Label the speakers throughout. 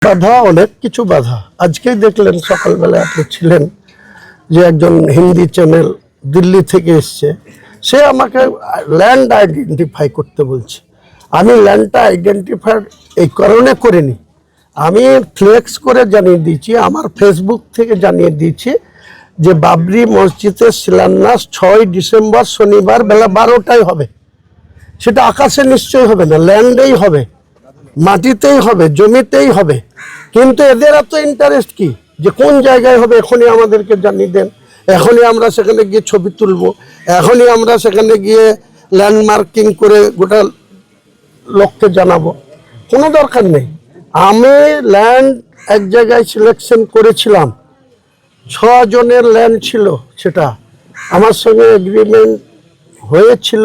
Speaker 1: বাধা, অনেক কিছু বাধা। আজকেই দেখলেন সকালবেলা আপনি ছিলেন যে একজন হিন্দি চ্যানেল দিল্লি থেকে এসছে, সে আমাকে ল্যান্ড আইডেন্টিফাই করতে বলছে। আমি ল্যান্ডটা আইডেন্টিফাই এই কারণে করিনি, আমি ফ্লেক্স করে জানিয়ে দিয়েছি, আমার ফেসবুক থেকে জানিয়ে দিয়েছি যে বাবরি মসজিদের শিলান্যাস 6 ডিসেম্বর শনিবার বেলা 12টায় হবে। সেটা আকাশে নিশ্চয়ই হবে না, ল্যান্ডেই হবে, মাটিতেই হবে, জমিতেই হবে। কিন্তু এদের এত ইন্টারেস্ট কি যে কোন জায়গায় হবে এখনই আমাদেরকে জানিয়ে দেন, এখনই আমরা সেখানে গিয়ে ছবি তুলব, এখনই আমরা সেখানে গিয়ে ল্যান্ডমার্কিং করে গোটা লোককে জানাবো। কোনো দরকার নেই। আমি ল্যান্ড এক জায়গায় সিলেকশন করেছিলাম, 6 জনের ল্যান্ড ছিল, সেটা আমার সঙ্গে এগ্রিমেন্ট হয়েছিল।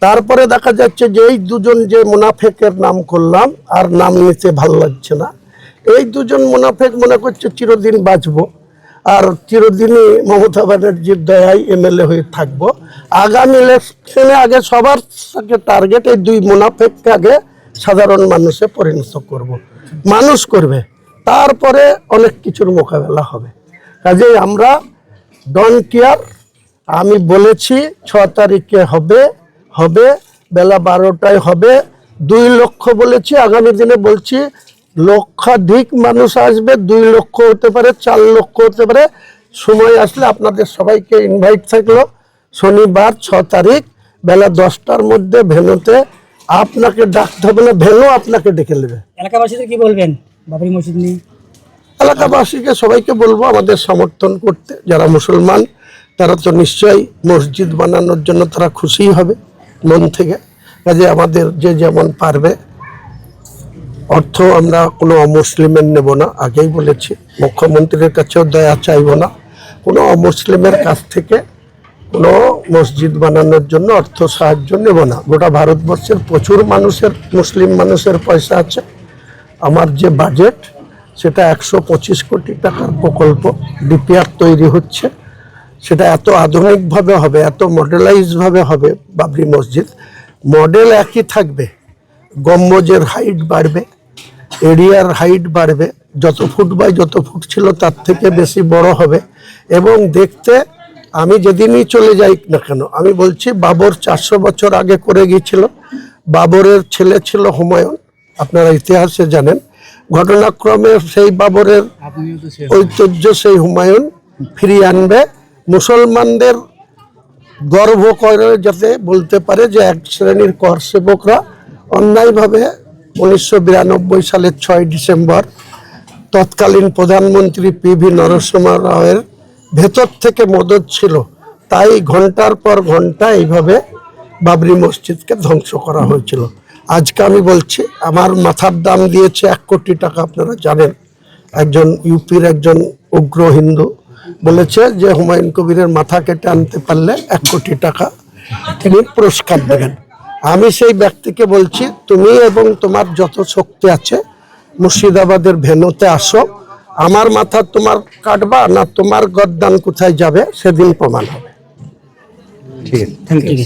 Speaker 1: তারপরে দেখা যাচ্ছে যে এই দুজন যে মুনাফেকের নাম করলাম, আর নাম নিতে ভালো লাগছে না, এই দুজন মুনাফেক মনে করছে চিরদিন বাঁচবো আর চিরদিনই মমতা ব্যানার্জির দয়ায় এমএলএ হয়ে থাকবো। আগামী ইলেকশনে আগে সবার সাথে টার্গেট এই 2 মুনাফেককে আগে সাধারণ মানুষে পরিণত করব, মানুষ করবে, তারপরে অনেক কিছুর মোকাবেলা হবে। কাজেই আমরা ডোন্ট কেয়ার। আমি বলেছি 6 তারিখে হবে, বেলা 12টায় হবে। 2 লক্ষ বলেছি, আগামী দিনে বলছি লক্ষাধিক মানুষ আসবে, 2 লক্ষ হতে পারে, 4 লক্ষ হতে পারে। সময় আসলে আপনাদের সবাইকে ইনভাইট থাকলো। শনিবার 6 তারিখ বেলা 10টার মধ্যে ভেন্যুতে আপনাকে ডাকতে হবে না, ভেন্যু আপনাকে ডেকে নেবে।
Speaker 2: এলাকাবাসীদের কি বলবেন বাবরি মসজিদ নিয়ে?
Speaker 1: এলাকাবাসীকে সবাইকে বলবো আমাদের সমর্থন করতে। যারা মুসলমান তারা তো নিশ্চয়ই মসজিদ বানানোর জন্য তারা খুশিই হবে মন থেকে। কাজে আমাদের যে যেমন পারবে, অর্থ আমরা কোনো অমুসলিমের নেব না, আগেই বলেছি। মুখ্যমন্ত্রীর কাছেও দয়া চাইব না, কোনো অমুসলিমের কাছ থেকে কোনো মসজিদ বানানোর জন্য অর্থ সাহায্য নেব না। গোটা ভারতবর্ষের প্রচুর মানুষের, মুসলিম মানুষের পয়সা আছে। আমার যে বাজেট সেটা 125 কোটি টাকার প্রকল্প, ডিপিআর তৈরি হচ্ছে। সেটা এত আধুনিকভাবে হবে, এত মডেলাইজভাবে হবে বাবরি মসজিদ। মডেল একই থাকবে, গম্বুজের হাইট বাড়বে, এরিয়ার হাইট বাড়বে, যত ফুট বাই যত ফুট ছিল তার থেকে বেশি বড় হবে। এবং দেখতে আমি যেদিনই চলে যাই না কেন, আমি বলছি বাবর 400 বছর আগে করে গিয়েছিল। বাবরের ছেলে ছিল হুমায়ুন, আপনারা ইতিহাসে জানেন। ঘটনাক্রমে সেই বাবরের ঐতিহ্য সেই হুমায়ুন ফিরিয়ে আনবে। মুসলমানদের গর্ব করে যাতে বলতে পারে যে এক শ্রেণীর কর সেবকরা অন্যায়ভাবে 1992 সালের 6 ডিসেম্বর তৎকালীন প্রধানমন্ত্রী পিভি নরসিংহ রাওয়ের ভেতর থেকে মদত ছিল, তাই ঘন্টার পর ঘন্টা এইভাবে বাবরি মসজিদকে ধ্বংস করা হয়েছিল। আজকে আমি বলছি আমার মাথার দাম দিয়েছে 1 কোটি টাকা। আপনারা জানেন একজন ইউপির একজন উগ্র হিন্দু বলেছে যে হুমায়ুন কবিরের মাথা কেটে আনতে পারলে 1 কোটি টাকা তিনি পুরস্কার দেবেন। আমি সেই ব্যক্তিকে বলছি তুমি এবং তোমার যত শক্তি আছে মুর্শিদাবাদের ভেন্যুতে আসো, আমার মাথা তোমার কাটবা না তোমার গদ্দান কোথায় যাবে সেদিন প্রমাণ হবে।
Speaker 2: ঠিক আছে, থ্যাংক ইউ।